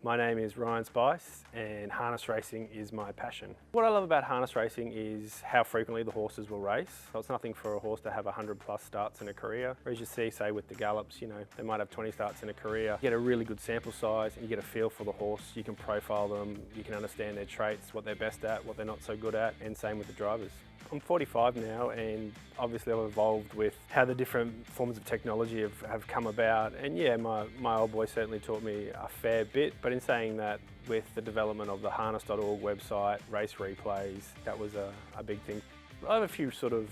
My name is Ryan Spice and harness racing is my passion. What I love about harness racing is how frequently the horses will race. So it's nothing for a horse to have 100 plus starts in a career. Whereas you see, say with the gallops, they might have 20 starts in a career. You get a really good sample size and you get a feel for the horse. You can profile them, you can understand their traits, what they're best at, what they're not so good at, and same with the drivers. I'm 45 now and obviously I've evolved with how the different forms of technology have come about, and yeah, my old boy certainly taught me a fair bit, but in saying that, with the development of the harness.org website, race replays, that was a big thing. I have a few sort of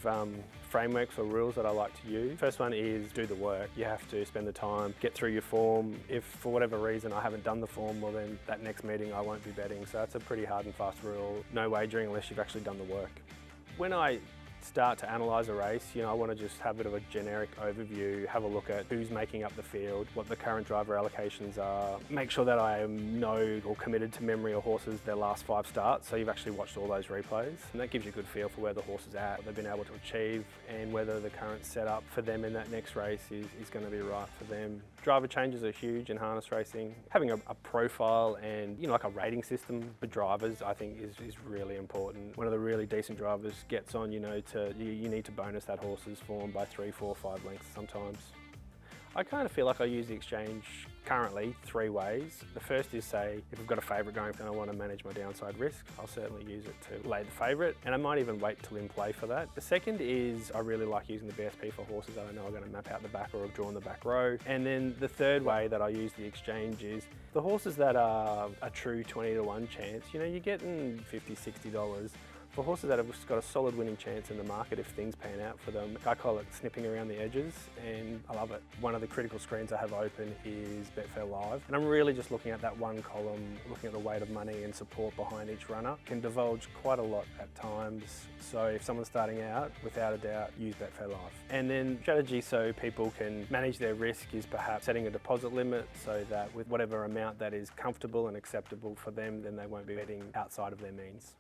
frameworks or rules that I like to use. First one is do the work. You have to spend the time, get through your form. If for whatever reason I haven't done the form, well then that next meeting I won't be betting. So that's a pretty hard and fast rule. No wagering unless you've actually done the work. When I start to analyse a race, I want to just have a bit of a generic overview, have a look at who's making up the field, what the current driver allocations are, make sure that I know or committed to memory of horses their last 5 starts, so you've actually watched all those replays, and that gives you a good feel for where the horse is at, what they've been able to achieve, and whether the current setup for them in that next race is going to be right for them. Driver changes are huge in harness racing. Having a profile and like a rating system for drivers, I think is really important. One of the really decent drivers gets on, you need to bonus that horse's form by 3, 4, 5 lengths sometimes. I kind of feel like I use the exchange currently 3 ways. The first is, say, if I've got a favourite going and I want to manage my downside risk, I'll certainly use it to lay the favourite, and I might even wait till in play for that. The second is I really like using the BSP for horses that I know are going to map out the back or have drawn the back row. And then the third way that I use the exchange is the horses that are a true 20 to 1 chance, you're getting $50, $60. For horses that have got a solid winning chance in the market if things pan out for them, I call it snipping around the edges, and I love it. One of the critical screens I have open is Betfair Live, and I'm really just looking at that one column, looking at the weight of money and support behind each runner. Can divulge quite a lot at times, so if someone's starting out, without a doubt, use Betfair Live. And then strategy so people can manage their risk is perhaps setting a deposit limit so that with whatever amount that is comfortable and acceptable for them, then they won't be betting outside of their means.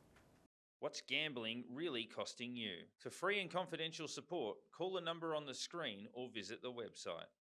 What's gambling really costing you? For free and confidential support, call the number on the screen or visit the website.